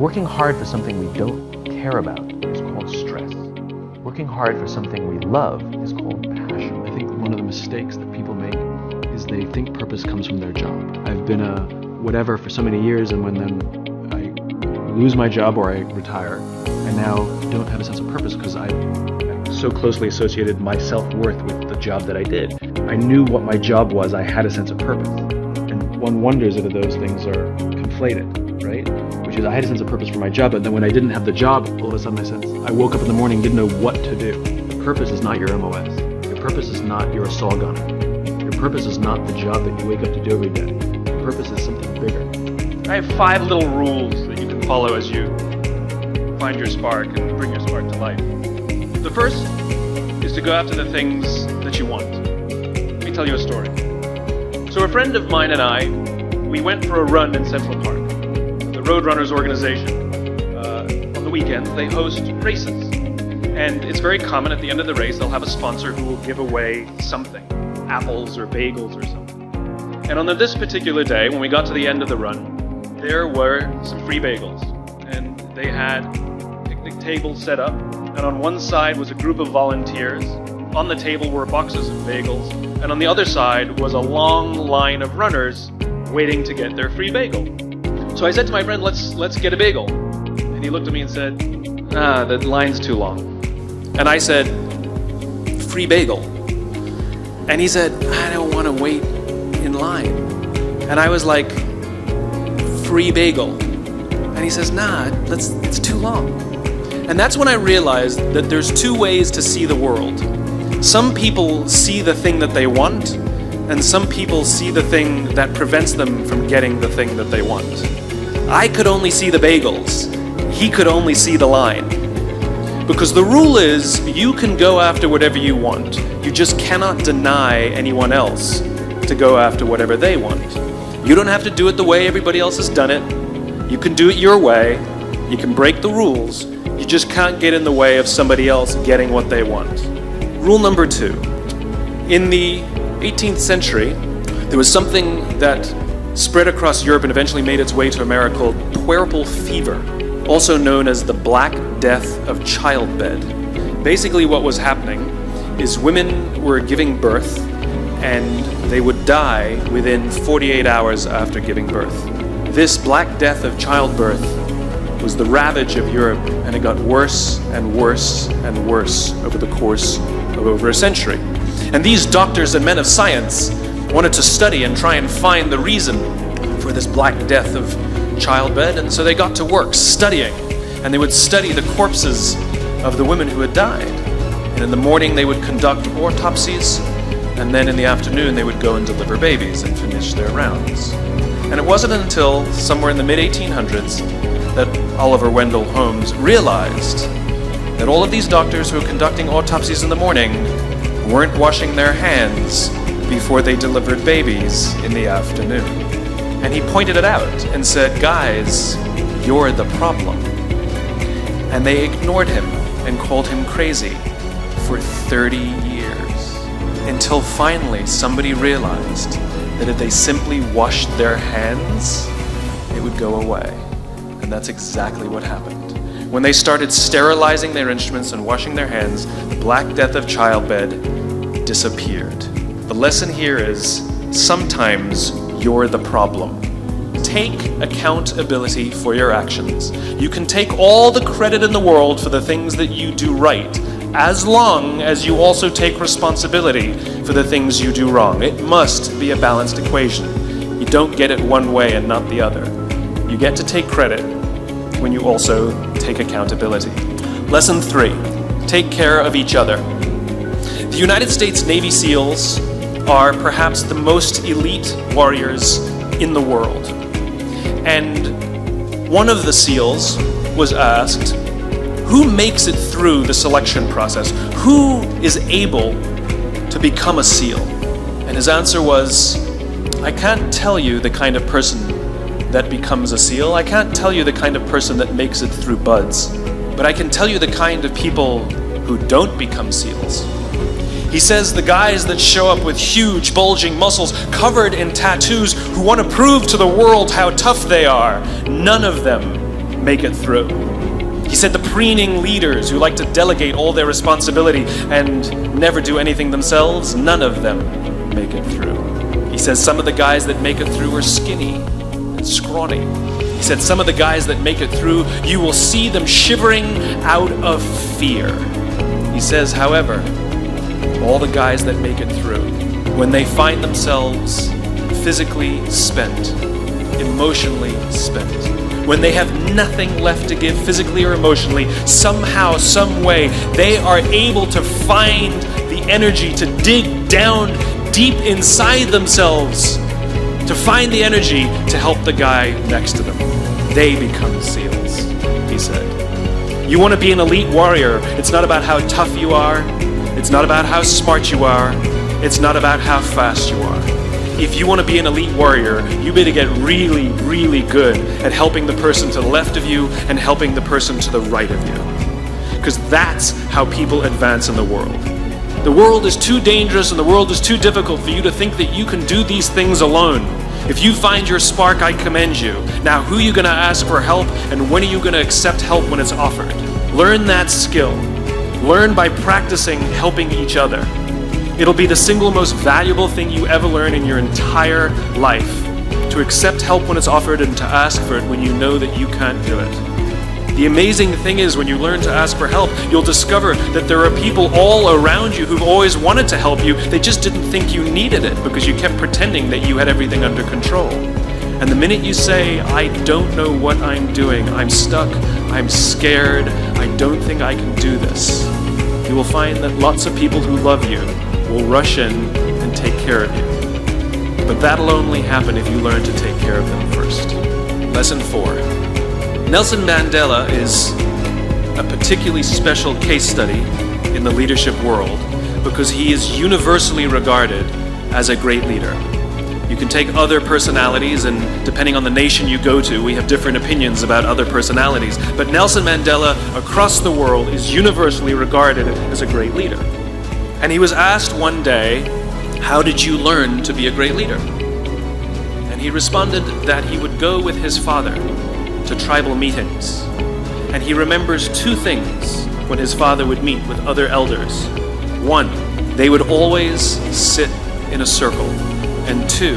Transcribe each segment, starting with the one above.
Working hard for something we don't care about is called stress. Working hard for something we love is called passion. I think one of the mistakes that people make is they think purpose comes from their job. I've been a whatever for so many years, and when then I lose my job or I retire, I now don't have a sense of purpose because I so closely associated my self-worth with the job that I did. I knew what my job was, I had a sense of purpose. And one wonders if those things are conflated, right? Which is I had a sense of purpose for my job, but then when I didn't have the job, all of a sudden I woke up in the morning, didn't know what to do. Your purpose is not your MOS. Your purpose is not your saw gunner. Your purpose is not the job that you wake up to do every day. Your purpose is something bigger. I have 5 little rules that you can follow as you find your spark and bring your spark to life. The first is to go after the things that you want. Let me tell you a story. So a friend of mine and I, we went for a run in Central Park. The Roadrunners organization, on the weekends, they host races. And it's very common at the end of the race, they'll have a sponsor who will give away something, apples or bagels or something. And on this particular day, when we got to the end of the run, there were some free bagels. And they had picnic tables set up. And on one side was a group of volunteers. On the table were boxes of bagels. And on the other side was a long line of runners waiting to get their free bagel. So I said to my friend, let's get a bagel. And he looked at me and said, the line's too long. And I said, free bagel. And he said, I don't want to wait in line. And I was like, free bagel. And he says, it's too long. And that's when I realized that there's 2 ways to see the world. Some people see the thing that they want, and some people see the thing that prevents them from getting the thing that they want. I could only see the bagels. He could only see the line. Because the rule is, you can go after whatever you want. You just cannot deny anyone else to go after whatever they want. You don't have to do it the way everybody else has done it. You can do it your way. You can break the rules. You just can't get in the way of somebody else getting what they want. Rule number 2. In the 18th century, there was something that spread across Europe and eventually made its way to America called puerperal fever, also known as the Black Death of childbed. Basically what was happening is women were giving birth and they would die within 48 hours after giving birth. This Black Death of childbirth was the ravage of Europe, and it got worse and worse and worse over the course of over a century. And these doctors and men of science wanted to study and try and find the reason for this Black Death of childbed, and so they got to work studying, and they would study the corpses of the women who had died. And in the morning they would conduct autopsies, and then in the afternoon they would go and deliver babies and finish their rounds. And it wasn't until somewhere in the mid-1800s that Oliver Wendell Holmes realized that all of these doctors who were conducting autopsies in the morning weren't washing their hands before they delivered babies in the afternoon. And he pointed it out and said, guys, you're the problem. And they ignored him and called him crazy for 30 years, until finally somebody realized that if they simply washed their hands, it would go away. And that's exactly what happened. When they started sterilizing their instruments and washing their hands, the Black Death of childbed disappeared. The lesson here is, sometimes you're the problem. Take accountability for your actions. You can take all the credit in the world for the things that you do right, as long as you also take responsibility for the things you do wrong. It must be a balanced equation. You don't get it one way and not the other. You get to take credit when you also take accountability. Lesson 3, take care of each other. The United States Navy SEALs are perhaps the most elite warriors in the world. And one of the SEALs was asked, who makes it through the selection process? Who is able to become a SEAL? And his answer was, I can't tell you the kind of person that becomes a SEAL. I can't tell you the kind of person that makes it through BUD/S, but I can tell you the kind of people who don't become SEALs. He says the guys that show up with huge bulging muscles covered in tattoos who want to prove to the world how tough they are, none of them make it through. He said the preening leaders who like to delegate all their responsibility and never do anything themselves, none of them make it through. He says some of the guys that make it through are skinny and scrawny. He said some of the guys that make it through, you will see them shivering out of fear. He says, however, all the guys that make it through, when they find themselves physically spent, emotionally spent, when they have nothing left to give physically or emotionally, somehow, some way, they are able to find the energy to dig down deep inside themselves, to find the energy to help the guy next to them. They become SEALs, he said. You want to be an elite warrior. It's not about how tough you are. It's not about how smart you are. It's not about how fast you are. If you want to be an elite warrior, you better get really, really good at helping the person to the left of you and helping the person to the right of you. Because that's how people advance in the world. The world is too dangerous and the world is too difficult for you to think that you can do these things alone. If you find your spark, I commend you. Now, who are you going to ask for help, and when are you going to accept help when it's offered? Learn that skill. Learn by practicing helping each other. It'll be the single most valuable thing you ever learn in your entire life, to accept help when it's offered and to ask for it when you know that you can't do it. The amazing thing is, when you learn to ask for help, you'll discover that there are people all around you who've always wanted to help you. They just didn't think you needed it because you kept pretending that you had everything under control. And the minute you say, I don't know what I'm doing, I'm stuck, I'm scared, I don't think I can do this, you will find that lots of people who love you will rush in and take care of you. But that'll only happen if you learn to take care of them first. Lesson 4. Nelson Mandela is a particularly special case study in the leadership world because he is universally regarded as a great leader. You can take other personalities, and depending on the nation you go to, we have different opinions about other personalities. But Nelson Mandela, across the world, is universally regarded as a great leader. And he was asked one day, how did you learn to be a great leader? And he responded that he would go with his father to tribal meetings. And he remembers two things when his father would meet with other elders. One, they would always sit in a circle. And two,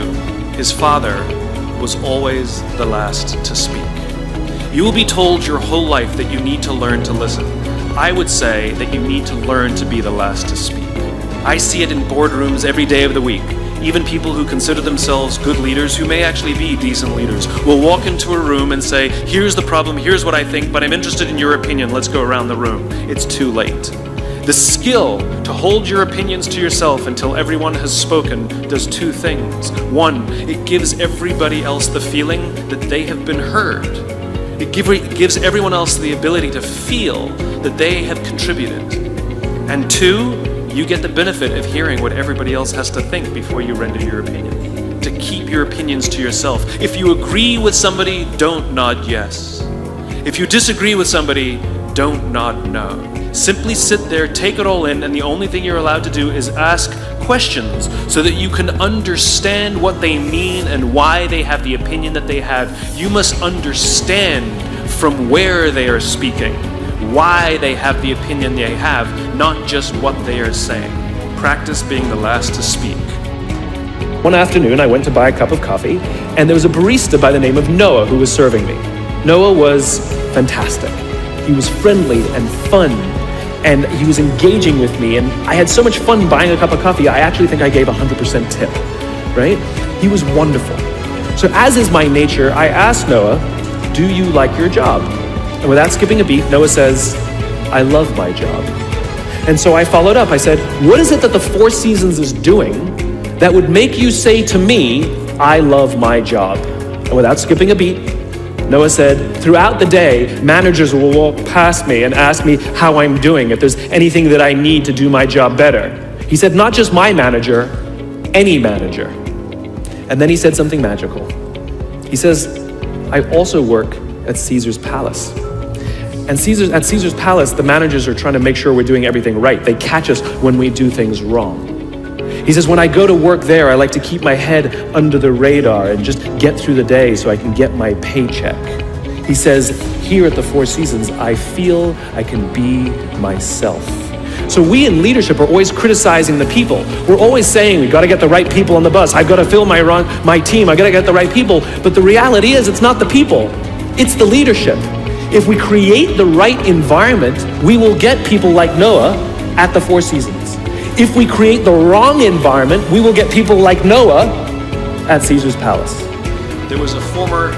his father was always the last to speak. You will be told your whole life that you need to learn to listen. I would say that you need to learn to be the last to speak. I see it in boardrooms every day of the week. Even people who consider themselves good leaders, who may actually be decent leaders, will walk into a room and say, here's the problem, here's what I think, but I'm interested in your opinion, let's go around the room. It's too late. The skill to hold your opinions to yourself until everyone has spoken does two things. One, it gives everybody else the feeling that they have been heard. It gives everyone else the ability to feel that they have contributed. And two, you get the benefit of hearing what everybody else has to think before you render your opinion. To keep your opinions to yourself. If you agree with somebody, don't nod yes. If you disagree with somebody, don't nod no. Simply sit there, take it all in, and the only thing you're allowed to do is ask questions so that you can understand what they mean and why they have the opinion that they have. You must understand from where they are speaking, why they have the opinion they have, not just what they are saying. Practice being the last to speak. One afternoon, I went to buy a cup of coffee, and there was a barista by the name of Noah who was serving me. Noah was fantastic. He was friendly and fun, and he was engaging with me, and I had so much fun buying a cup of coffee, I actually think I gave 100% tip, right? He was wonderful. So as is my nature, I asked Noah, do you like your job? And without skipping a beat, Noah says, I love my job. And so I followed up. I said, what is it that the Four Seasons is doing that would make you say to me, I love my job? And without skipping a beat, Noah said, throughout the day, managers will walk past me and ask me how I'm doing, if there's anything that I need to do my job better. He said, not just my manager, any manager. And then he said something magical. He says, I also work at Caesar's Palace. And at Caesar's Palace, the managers are trying to make sure we're doing everything right. They catch us when we do things wrong. He says, when I go to work there, I like to keep my head under the radar and just get through the day so I can get my paycheck. He says, here at the Four Seasons, I feel I can be myself. So we in leadership are always criticizing the people. We're always saying, we've got to get the right people on the bus. I've got to fill my team. I've got to get the right people. But the reality is, it's not the people. It's the leadership. If we create the right environment, we will get people like Noah at the Four Seasons. If we create the wrong environment, we will get people like Noah at Caesar's palace. There was a former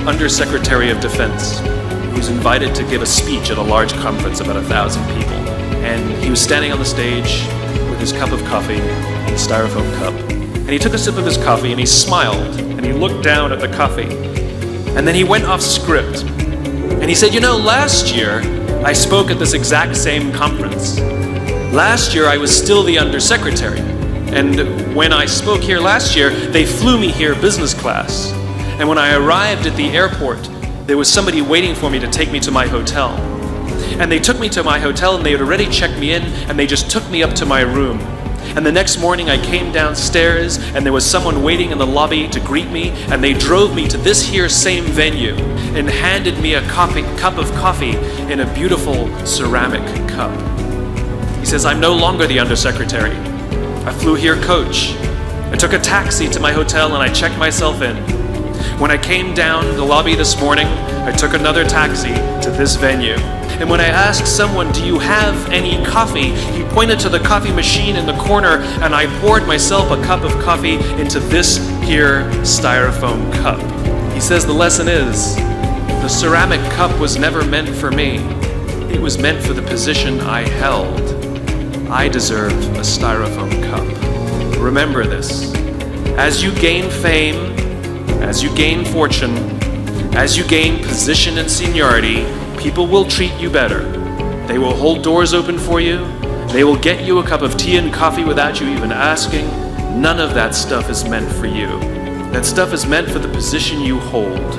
Undersecretary of Defense who was invited to give a speech at a large conference, about 1,000 people. And he was standing on the stage with his cup of coffee, a styrofoam cup. And he took a sip of his coffee and he smiled and he looked down at the coffee. And then he went off script. And he said, last year I spoke at this exact same conference. Last year I was still the Undersecretary. And when I spoke here last year, they flew me here business class. And when I arrived at the airport, there was somebody waiting for me to take me to my hotel. And they took me to my hotel and they had already checked me in and they just took me up to my room. And the next morning I came downstairs and there was someone waiting in the lobby to greet me, and they drove me to this here same venue and handed me a cup of coffee in a beautiful ceramic cup. He says, I'm no longer the Undersecretary. I flew here coach. I took a taxi to my hotel and I checked myself in. When I came down the lobby this morning, I took another taxi to this venue. And when I asked someone, do you have any coffee? He pointed to the coffee machine in the corner and I poured myself a cup of coffee into this here styrofoam cup. He says the lesson is, the ceramic cup was never meant for me. It was meant for the position I held. I deserve a styrofoam cup. Remember this. As you gain fame, as you gain fortune, as you gain position and seniority, people will treat you better. They will hold doors open for you. They will get you a cup of tea and coffee without you even asking. None of that stuff is meant for you. That stuff is meant for the position you hold.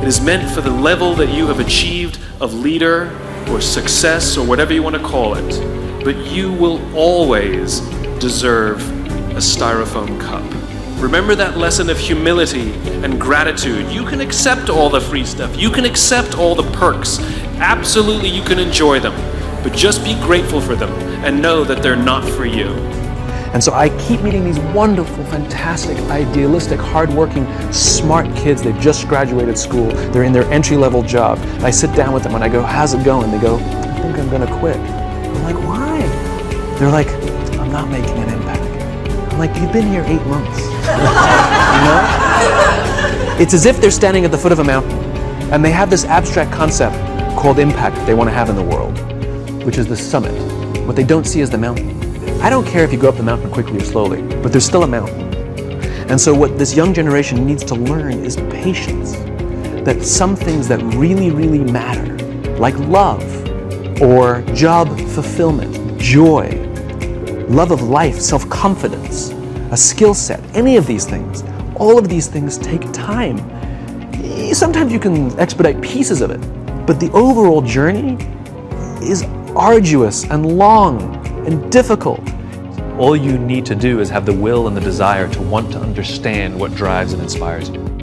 It is meant for the level that you have achieved of leader or success or whatever you want to call it. But you will always deserve a styrofoam cup. Remember that lesson of humility and gratitude. You can accept all the free stuff. You can accept all the perks. Absolutely, you can enjoy them. But just be grateful for them and know that they're not for you. And so I keep meeting these wonderful, fantastic, idealistic, hardworking, smart kids. They've just graduated school. They're in their entry-level job. I sit down with them and I go, how's it going? They go, I think I'm going to quit. I'm like, why? They're like, I'm not making an impact. I'm like, you've been here 8 months. It's as if they're standing at the foot of a mountain and they have this abstract concept called impact that they want to have in the world, which is the summit. What they don't see is the mountain. I don't care if you go up the mountain quickly or slowly, but there's still a mountain. And so what this young generation needs to learn is patience. That some things that really, really matter, like love or job fulfillment, joy, love of life, self-confidence, a skill set, any of these things, all of these things take time. Sometimes you can expedite pieces of it, but the overall journey is arduous and long and difficult. All you need to do is have the will and the desire to want to understand what drives and inspires you.